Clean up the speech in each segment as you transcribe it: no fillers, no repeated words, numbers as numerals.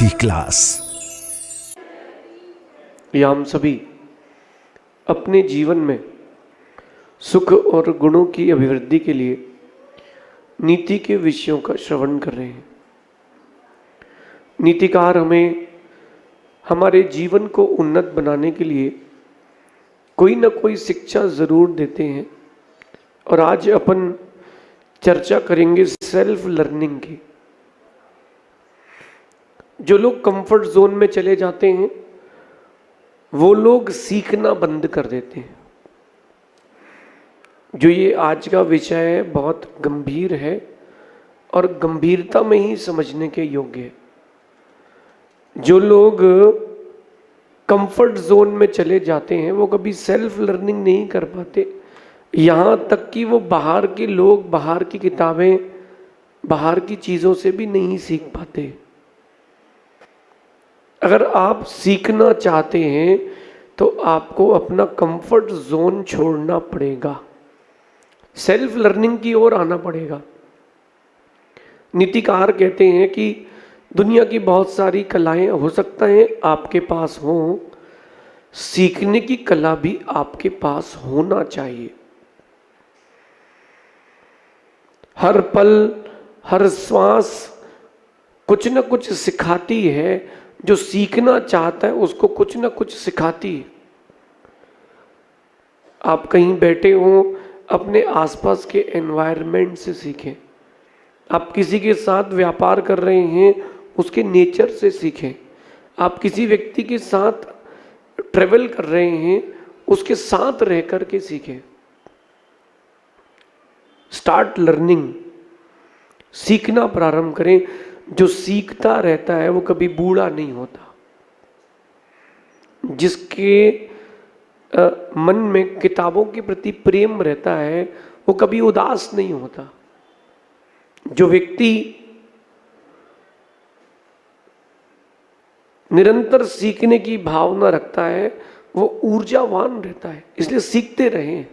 Hindi class. या हम सभी अपने जीवन में सुख और गुणों की अभिवृद्धि के लिए नीति के विषयों का श्रवण कर रहे हैं। नीतिकार हमें हमारे जीवन को उन्नत बनाने के लिए कोई ना कोई शिक्षा ज़रूर देते हैं और आज अपन चर्चा करेंगे सेल्फ लर्निंग की। जो लोग कंफर्ट जोन में चले जाते हैं वो लोग सीखना बंद कर देते हैं। जो ये आज का विषय है बहुत गंभीर है और गंभीरता में ही समझने के योग्य है। जो लोग कंफर्ट जोन में चले जाते हैं वो कभी सेल्फ लर्निंग नहीं कर पाते, यहाँ तक कि वो बाहर के लोग, बाहर की किताबें, बाहर की चीज़ों से भी नहीं सीख पाते। अगर आप सीखना चाहते हैं तो आपको अपना कंफर्ट जोन छोड़ना पड़ेगा, सेल्फ लर्निंग की ओर आना पड़ेगा। नीतिकार कहते हैं कि दुनिया की बहुत सारी कलाएं हो सकता है आपके पास हों, सीखने की कला भी आपके पास होना चाहिए। हर पल हर श्वास कुछ न कुछ सिखाती है। जो सीखना चाहता है उसको कुछ न कुछ सिखाती है। आप कहीं बैठे हो, अपने आसपास के एनवायरनमेंट से सीखें। आप किसी के साथ व्यापार कर रहे हैं, उसके नेचर से सीखें। आप किसी व्यक्ति के साथ ट्रेवल कर रहे हैं, उसके साथ रह कर के सीखें। स्टार्ट लर्निंग, सीखना प्रारंभ करें। जो सीखता रहता है वो कभी बूढ़ा नहीं होता। जिसके मन में किताबों के प्रति प्रेम रहता है वो कभी उदास नहीं होता। जो व्यक्ति निरंतर सीखने की भावना रखता है वो ऊर्जावान रहता है। इसलिए सीखते रहें।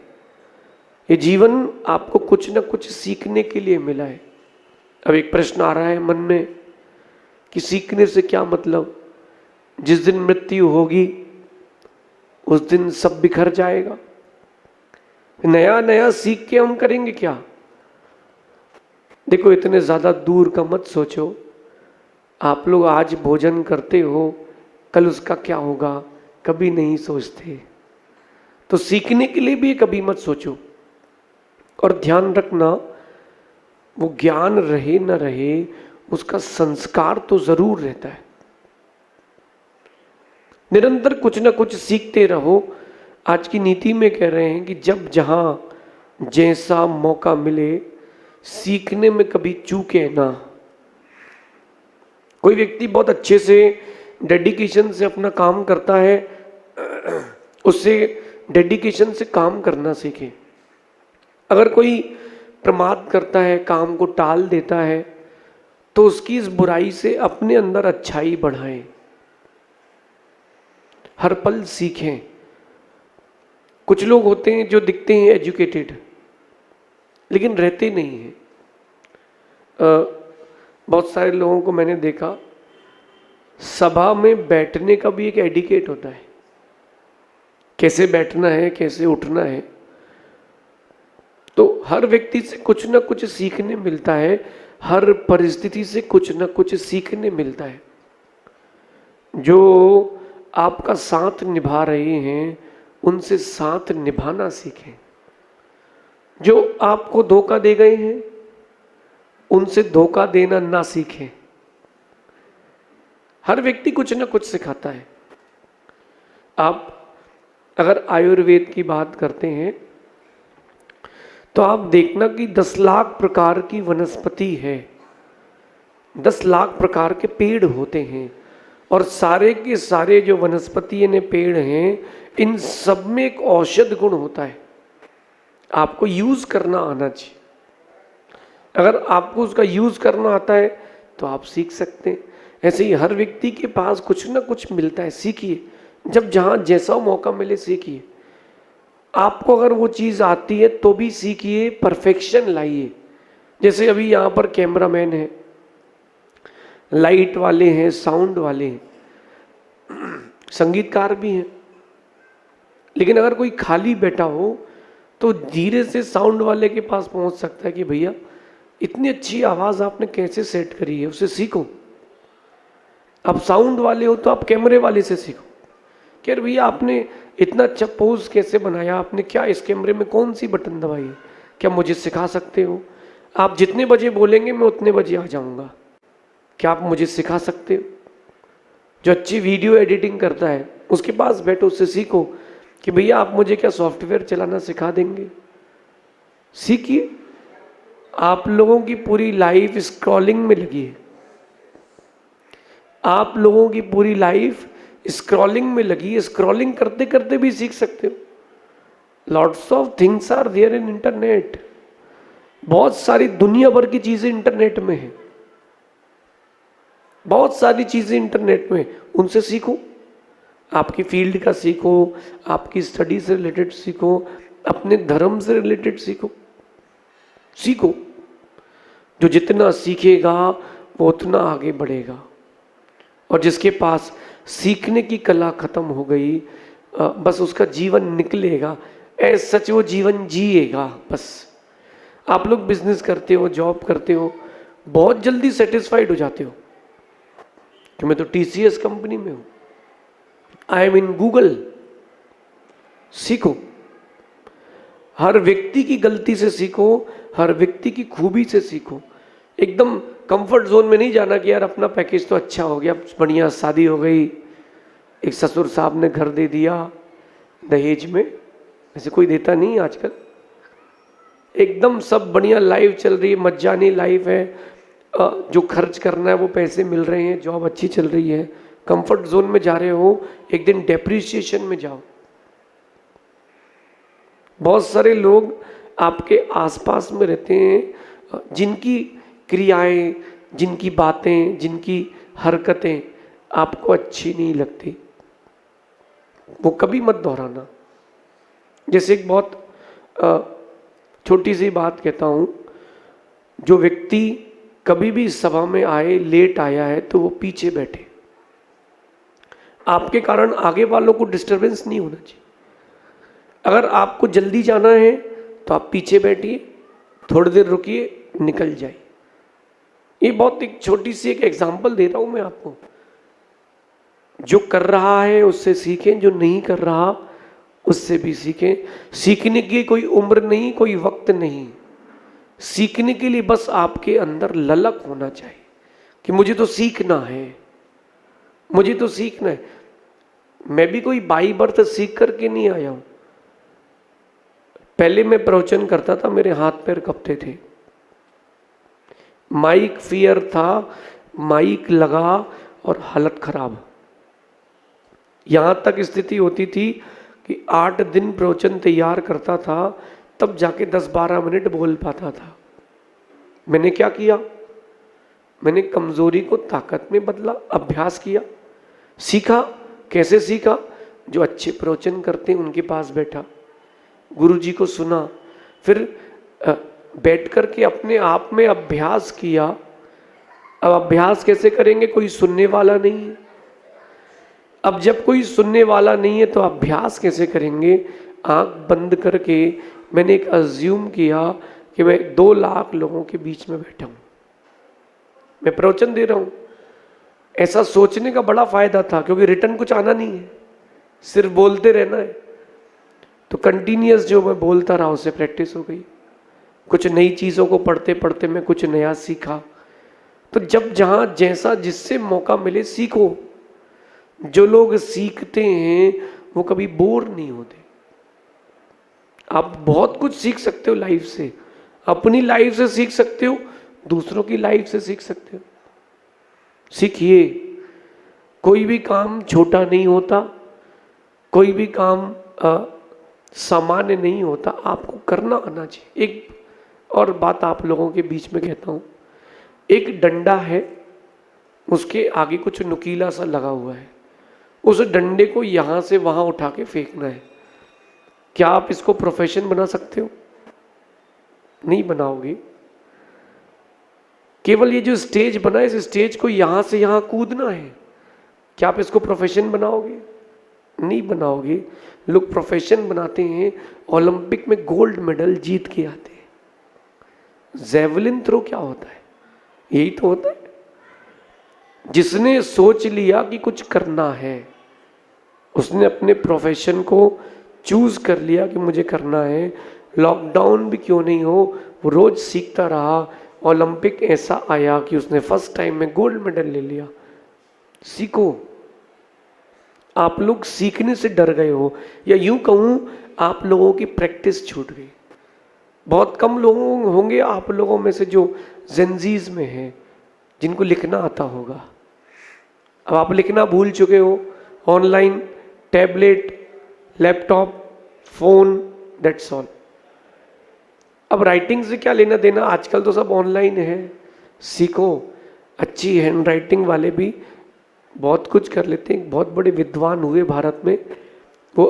ये जीवन आपको कुछ न कुछ सीखने के लिए मिला है। अब एक प्रश्न आ रहा है मन में कि सीखने से क्या मतलब? जिस दिन मृत्यु होगी उस दिन सब बिखर जाएगा। नया नया सीख के हम करेंगे क्या? देखो, इतने ज्यादा दूर का मत सोचो। आप लोग आज भोजन करते हो, कल उसका क्या होगा कभी नहीं सोचते। तो सीखने के लिए भी कभी मत सोचो। और ध्यान रखना, वो ज्ञान रहे न रहे उसका संस्कार तो जरूर रहता है। निरंतर कुछ न कुछ सीखते रहो। आज की नीति में कह रहे हैं कि जब जहां जैसा मौका मिले सीखने में कभी चूके ना। कोई व्यक्ति बहुत अच्छे से डेडिकेशन से अपना काम करता है, उससे डेडिकेशन से काम करना सीखे। अगर कोई प्रमाद करता है, काम को टाल देता है, तो उसकी इस बुराई से अपने अंदर अच्छाई बढ़ाएं। हर पल सीखें। कुछ लोग होते हैं जो दिखते हैं एजुकेटेड लेकिन रहते नहीं हैं। बहुत सारे लोगों को मैंने देखा, सभा में बैठने का भी एक एडिकेट होता है। कैसे बैठना है, कैसे उठना है। तो हर व्यक्ति से कुछ ना कुछ सीखने मिलता है, हर परिस्थिति से कुछ ना कुछ सीखने मिलता है। जो आपका साथ निभा रहे हैं उनसे साथ निभाना सीखें। जो आपको धोखा दे गए हैं उनसे धोखा देना ना सीखें। हर व्यक्ति कुछ ना कुछ सिखाता है। आप अगर आयुर्वेद की बात करते हैं तो आप देखना कि 10 लाख प्रकार की वनस्पति है, 10 लाख प्रकार के पेड़ होते हैं और सारे के सारे जो वनस्पति यानी पेड़ हैं, इन सब में एक औषध गुण होता है। आपको यूज करना आना चाहिए। अगर आपको उसका यूज करना आता है तो आप सीख सकते हैं। ऐसे ही हर व्यक्ति के पास कुछ ना कुछ मिलता है, सीखिए। जब जहां जैसा मौका मिले सीखिए। आपको अगर वो चीज़ आती है तो भी सीखिए, परफेक्शन लाइए। जैसे अभी यहाँ पर कैमरामैन है, लाइट वाले हैं, साउंड वाले हैं, संगीतकार भी हैं। लेकिन अगर कोई खाली बैठा हो तो धीरे से साउंड वाले के पास पहुंच सकता है कि भैया इतनी अच्छी आवाज़ आपने कैसे सेट करी है, उससे सीखो। आप साउंड वाले हो तो आप कैमरे वाले से सीखो कि अरे भैया आपने इतना अच्छा पोज कैसे बनाया, आपने क्या इस कैमरे में कौन सी बटन दबाई है, क्या मुझे सिखा सकते हो? आप जितने बजे बोलेंगे मैं उतने बजे आ जाऊंगा, क्या आप मुझे सिखा सकते हो? जो अच्छी वीडियो एडिटिंग करता है उसके पास बैठो, उससे सीखो कि भैया आप मुझे क्या सॉफ्टवेयर चलाना सिखा देंगे? सीखिए। आप लोगों की पूरी लाइफ स्क्रॉलिंग में लगी है, आप लोगों की पूरी लाइफ स्क्रॉलिंग में लगी है। स्क्रॉलिंग करते करते भी सीख सकते हो। Lots of things are there in internet. बहुत सारी दुनिया भर की चीजें इंटरनेट में है, बहुत सारी चीजें इंटरनेट में, उनसे सीखो। आपकी फील्ड का सीखो, आपकी स्टडी से रिलेटेड सीखो, अपने धर्म से रिलेटेड सीखो। सीखो। जो जितना सीखेगा वो उतना आगे बढ़ेगा, और जिसके पास सीखने की कला खत्म हो गई, बस उसका जीवन निकलेगा, ऐसा सच वो जीवन जिएगा बस। आप लोग बिजनेस करते हो, जॉब करते हो, बहुत जल्दी सेटिस्फाइड हो जाते हो कि मैं तो टीसीएस कंपनी में हूं, आई एम इन गूगल। सीखो। हर व्यक्ति की गलती से सीखो, हर व्यक्ति की खूबी से सीखो। एकदम कंफर्ट जोन में नहीं जाना कि यार अपना पैकेज तो अच्छा हो गया, बढ़िया शादी हो गई, एक ससुर साहब ने घर दे दिया दहेज में, ऐसे कोई देता नहीं आजकल। एकदम सब बढ़िया लाइफ चल रही है, मज्जानी लाइफ है, जो खर्च करना है वो पैसे मिल रहे हैं, जॉब अच्छी चल रही है, कंफर्ट जोन में जा रहे हो, एक दिन डेप्रिसिएशन में जाओ। बहुत सारे लोग आपके आसपास में रहते हैं जिनकी क्रियाएं, जिनकी बातें, जिनकी हरकतें आपको अच्छी नहीं लगती, वो कभी मत दोहराना। जैसे एक बहुत छोटी सी बात कहता हूं, जो व्यक्ति कभी भी सभा में आए, लेट आया है तो वो पीछे बैठे। आपके कारण आगे वालों को डिस्टरबेंस नहीं होना चाहिए। अगर आपको जल्दी जाना है तो आप पीछे बैठिए, थोड़ी देर रुकिए, निकल जाइए। ये बहुत एक छोटी सी एक एग्जांपल दे रहा हूं मैं आपको। जो कर रहा है उससे सीखें, जो नहीं कर रहा उससे भी सीखें। सीखने की कोई उम्र नहीं, कोई वक्त नहीं। सीखने के लिए बस आपके अंदर ललक होना चाहिए कि मुझे तो सीखना है, मुझे तो सीखना है। मैं भी कोई बाई बर्थ सीख करके नहीं आया हूं। पहले मैं प्रवचन करता था, मेरे हाथ पैर कपते थे, माइक फियर था, माइक लगा और हालत खराब। यहां तक स्थिति होती थी कि 8 दिन प्रवचन तैयार करता था, तब जाके 10-12 मिनट बोल पाता था। मैंने क्या किया? मैंने कमजोरी को ताकत में बदला, अभ्यास किया, सीखा। कैसे सीखा? जो अच्छे प्रवचन करते हैं उनके पास बैठा, गुरुजी को सुना, फिर बैठ करके अपने आप में अभ्यास किया। अब अभ्यास कैसे करेंगे? कोई सुनने वाला नहीं है। अब जब कोई सुनने वाला नहीं है तो अभ्यास कैसे करेंगे? आंख बंद करके मैंने एक अज्यूम किया कि मैं 2 लाख लोगों के बीच में बैठा हूं, मैं प्रवचन दे रहा हूं। ऐसा सोचने का बड़ा फायदा था, क्योंकि रिटर्न कुछ आना नहीं है, सिर्फ बोलते रहना है। तो कंटिन्यूअस जो मैं बोलता रहा उससे प्रैक्टिस हो गई। कुछ नई चीज़ों को पढ़ते पढ़ते मैं कुछ नया सीखा। तो जब जहां जैसा जिससे मौका मिले सीखो। जो लोग सीखते हैं वो कभी बोर नहीं होते। आप बहुत कुछ सीख सकते हो लाइफ से, अपनी लाइफ से सीख सकते हो, दूसरों की लाइफ से सीख सकते हो। सीखिए। कोई भी काम छोटा नहीं होता, कोई भी काम सामान्य नहीं होता, आपको करना आना चाहिए। एक और बात आप लोगों के बीच में कहता हूं, एक डंडा है, उसके आगे कुछ नुकीला सा लगा हुआ है, उस डंडे को यहां से वहां उठा के फेंकना है। क्या आप इसको प्रोफेशन बना सकते हो? नहीं बनाओगे। केवल ये जो स्टेज बना है, इस स्टेज को यहां से यहां कूदना है। क्या आप इसको प्रोफेशन बनाओगे? नहीं बनाओगे। लोग प्रोफेशन बनाते हैं, ओलंपिक में गोल्ड मेडल जीत के आते हैं। जेवलिन थ्रो क्या होता है? यही तो होता है। जिसने सोच लिया कि कुछ करना है, उसने अपने प्रोफेशन को चूज कर लिया कि मुझे करना है, लॉकडाउन भी क्यों नहीं हो, वो रोज सीखता रहा। ओलंपिक ऐसा आया कि उसने फर्स्ट टाइम में गोल्ड मेडल ले लिया। सीखो। आप लोग सीखने से डर गए हो, या यूं कहूं आप लोगों की प्रैक्टिस छूट गई। बहुत कम लोग होंगे आप लोगों में से जो जेंजीज में हैं, जिनको लिखना आता होगा। अब आप लिखना भूल चुके हो। Online, tablet, laptop, phone, that's all. अब राइटिंग से क्या लेना देना, आजकल तो सब ऑनलाइन है। सीखो। अच्छी हैंड राइटिंग वाले भी बहुत कुछ कर लेते हैं। बहुत बड़े विद्वान हुए भारत में, वो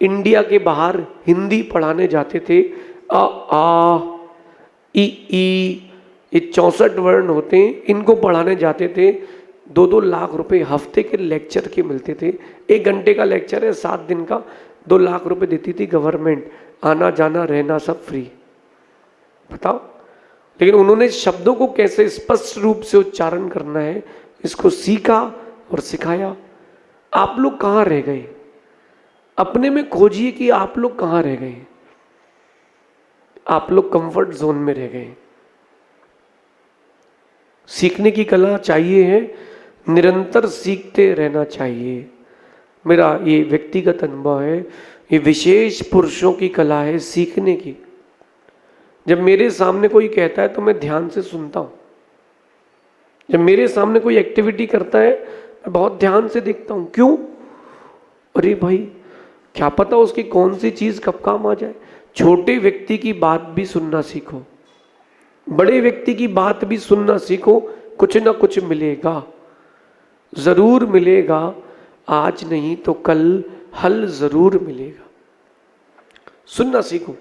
इंडिया के बाहर हिंदी पढ़ाने जाते थे। अ आ ई ई, ये 64 वर्ण होते हैं, इनको पढ़ाने जाते थे। 2-2 लाख रुपए हफ्ते के लेक्चर के मिलते थे। 1 घंटे का लेक्चर है, 7 दिन का, 2 लाख रुपए देती थी गवर्नमेंट। आना जाना रहना सब फ्री। बताओ। लेकिन उन्होंने शब्दों को कैसे स्पष्ट रूप से उच्चारण करना है, इसको सीखा और सिखाया। आप लोग कहां रह गए? अपने में खोजिए कि आप लोग कहां रह गए। आप लोग कंफर्ट जोन में रह गए। सीखने की कला चाहिए है, निरंतर सीखते रहना चाहिए। मेरा ये व्यक्तिगत अनुभव है। ये विशेष पुरुषों की कला है सीखने की। जब मेरे सामने कोई कहता है तो मैं ध्यान से सुनता हूं। जब मेरे सामने कोई एक्टिविटी करता है, मैं बहुत ध्यान से देखता हूं। क्यों? अरे भाई, क्या पता उसकी कौन सी चीज कब काम आ जाए। छोटे व्यक्ति की बात भी सुनना सीखो, बड़े व्यक्ति की बात भी सुनना सीखो। कुछ ना कुछ मिलेगा, जरूर मिलेगा। आज नहीं तो कल हल जरूर मिलेगा। सुनना सीखो।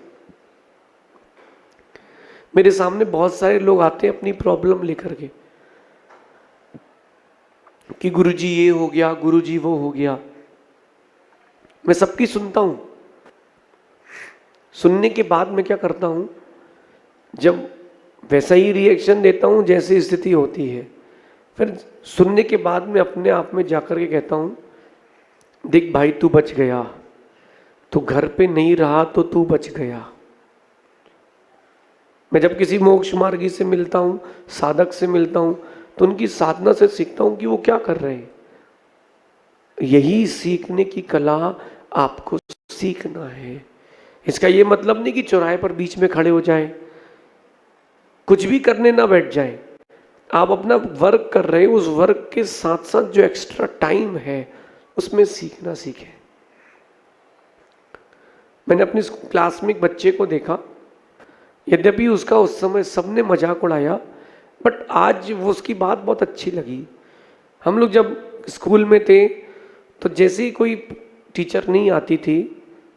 मेरे सामने बहुत सारे लोग आते हैं अपनी प्रॉब्लम लेकर के, कि गुरुजी ये हो गया, गुरुजी वो हो गया। मैं सबकी सुनता हूं। सुनने के बाद मैं क्या करता हूं, जब वैसा ही रिएक्शन देता हूं जैसी स्थिति होती है, फिर सुनने के बाद मैं अपने आप में जाकर के कहता हूं, देख भाई तू बच गया, तू घर पे नहीं रहा तो तू बच गया। मैं जब किसी मोक्ष मार्गी से मिलता हूं, साधक से मिलता हूं, तो उनकी साधना से सीखता हूं कि वो क्या कर रहे हैं। यही सीखने की कला आपको सीखना है। इसका ये मतलब नहीं कि चौराहे पर बीच में खड़े हो जाएं, कुछ भी करने ना बैठ जाएं। आप अपना वर्क कर रहे हैं, उस वर्क के साथ साथ जो एक्स्ट्रा टाइम है उसमें सीखना सीखें। मैंने अपनी क्लास में एक बच्चे को देखा, यद्यपि उसका उस समय सबने मजाक उड़ाया, बट आज वो उसकी बात बहुत अच्छी लगी। हम लोग जब स्कूल में थे तो जैसे ही कोई टीचर नहीं आती थी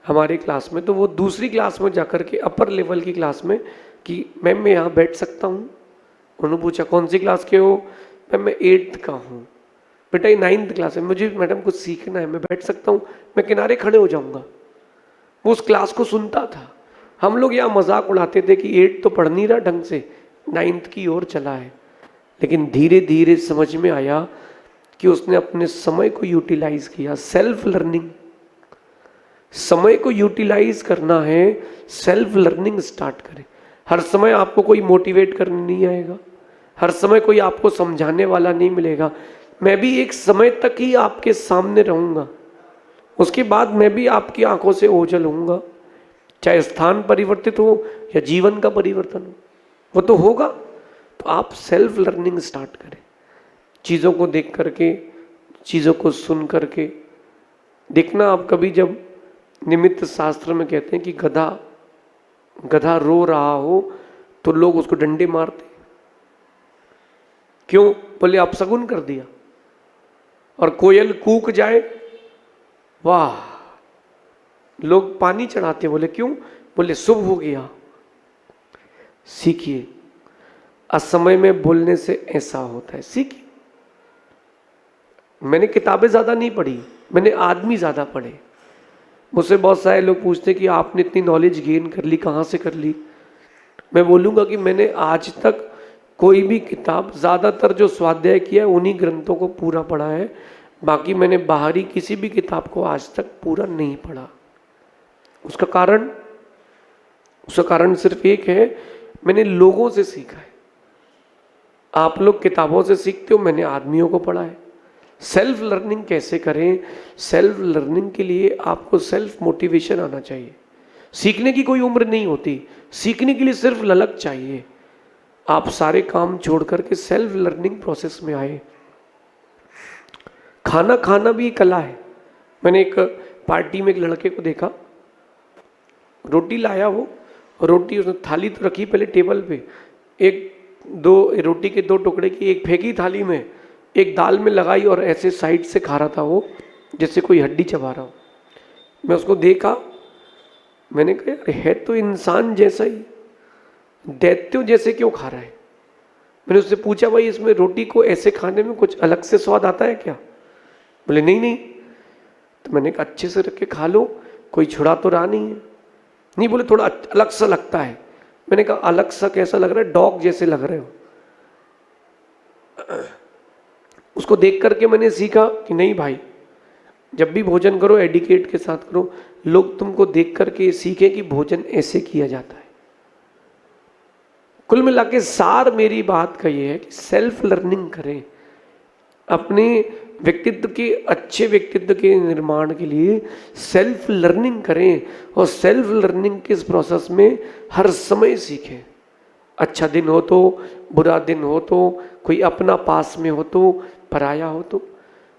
हमारे क्लास में, तो वो दूसरी क्लास में जाकर के अपर लेवल की क्लास में कि मैम मैं यहाँ बैठ सकता हूँ। उन्होंने पूछा कौन सी क्लास के हो? मैम मैं 8th का हूँ। बेटा ये 9th क्लास है, मुझे मैडम कुछ सीखना है, मैं बैठ सकता हूँ? मैं किनारे खड़े हो जाऊँगा। वो उस क्लास को सुनता था। हम लोग यहाँ मजाक उड़ाते थे कि 8 तो पढ़ नहीं रहा ढंग से, 9th की ओर चला है। लेकिन धीरे धीरे समझ में आया कि उसने अपने समय को यूटिलाइज किया। सेल्फ लर्निंग, समय को यूटिलाइज करना है, सेल्फ लर्निंग स्टार्ट करें। हर समय आपको कोई मोटिवेट करने नहीं आएगा, हर समय कोई आपको समझाने वाला नहीं मिलेगा। मैं भी एक समय तक ही आपके सामने रहूंगा, उसके बाद मैं भी आपकी आंखों से ओझल होऊंगा। चाहे स्थान परिवर्तित हो या जीवन का परिवर्तन हो, वो तो होगा। तो आप सेल्फ लर्निंग स्टार्ट करें, चीज़ों को देख करके, चीज़ों को सुन करके। देखना आप कभी जब निमित्त शास्त्र में कहते हैं कि गधा रो रहा हो तो लोग उसको डंडे मारते। क्यों? बोले अपशगुन कर दिया। और कोयल कूक जाए, वाह, लोग पानी चढ़ाते। बोले क्यों? बोले शुभ हो गया। सीखिए। असमय में बोलने से ऐसा होता है। सीखिए। मैंने किताबें ज़्यादा नहीं पढ़ी, मैंने आदमी ज़्यादा पढ़े। मुझसे बहुत सारे लोग पूछते कि आपने इतनी नॉलेज गेन कर ली, कहाँ से कर ली? मैं बोलूँगा कि मैंने आज तक कोई भी किताब, ज़्यादातर जो स्वाध्याय किया है उन्हीं ग्रंथों को पूरा पढ़ा है। बाकी मैंने बाहरी किसी भी किताब को आज तक पूरा नहीं पढ़ा। उसका कारण सिर्फ एक है, मैंने लोगों से सीखा है। आप लोग किताबों से सीखते हो, मैंने आदमियों को पढ़ा है। सेल्फ लर्निंग कैसे करें? सेल्फ लर्निंग के लिए आपको सेल्फ मोटिवेशन आना चाहिए। सीखने की कोई उम्र नहीं होती, सीखने के लिए सिर्फ ललक चाहिए। आप सारे काम छोड़ करके सेल्फ लर्निंग प्रोसेस में आए। खाना खाना भी कला है। मैंने एक पार्टी में एक लड़के को देखा, रोटी लाया वो, रोटी उसने थाली तो रखी पहले टेबल पे, रोटी के 2 टुकड़े की एक फेंकी थाली में, एक दाल में लगाई और ऐसे साइड से खा रहा था वो, जैसे कोई हड्डी चबा रहा हो। मैं उसको देखा, मैंने कहा यार है तो इंसान जैसा ही, दैत्यों जैसे क्यों खा रहा है? मैंने उससे पूछा भाई इसमें रोटी को ऐसे खाने में कुछ अलग से स्वाद आता है क्या? बोले नहीं नहीं। तो मैंने कहा अच्छे से रख के खा लो, कोई छुड़ा तो रहा नहीं है। नहीं, बोले थोड़ा अलग सा लगता है। मैंने कहा अलग सा कैसा लग रहा है? डॉग जैसे लग रहे हो। उसको देख करके मैंने सीखा कि नहीं भाई, जब भी भोजन करो एडिकेट के साथ करो, लोग तुमको देख करके सीखें कि भोजन ऐसे किया जाता है। कुल मिला के सार मेरी बात का ये है कि सेल्फ लर्निंग करें। अपने व्यक्तित्व के, अच्छे व्यक्तित्व के निर्माण के लिए सेल्फ लर्निंग करें, और सेल्फ लर्निंग के इस प्रोसेस में हर समय सीखें। अच्छा दिन हो तो, बुरा दिन हो तो, कोई अपना पास में हो तो, पराया हो तो।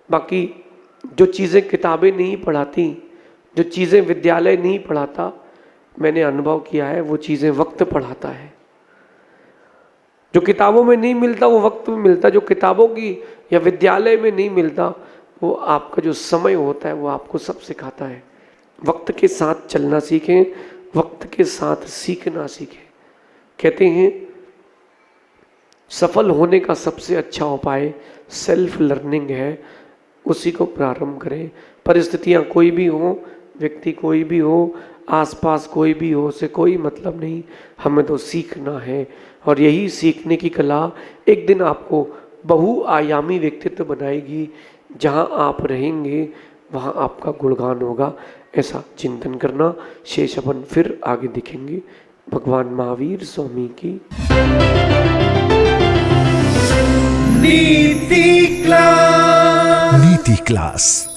बाकी जो चीज़ें किताबें नहीं पढ़ाती, जो चीज़ें विद्यालय नहीं पढ़ाता, मैंने अनुभव किया है वो चीज़ें वक्त पढ़ाता है। जो किताबों में नहीं मिलता वो वक्त में मिलता, जो किताबों की या विद्यालय में नहीं मिलता वो आपका जो समय होता है वो आपको सब सिखाता है। वक्त के साथ चलना सीखें, वक्त के साथ सीखना सीखें। कहते हैं सफल होने का सबसे अच्छा उपाय सेल्फ लर्निंग है, उसी को प्रारंभ करें। परिस्थितियाँ कोई भी हो, व्यक्ति कोई भी हो, आसपास कोई भी हो, से कोई मतलब नहीं, हमें तो सीखना है। और यही सीखने की कला एक दिन आपको बहुआयामी व्यक्तित्व बनाएगी। जहाँ आप रहेंगे वहाँ आपका गुणगान होगा। ऐसा चिंतन करना। शेष अपन फिर आगे दिखेंगे। भगवान महावीर स्वामी की नीति क्लास।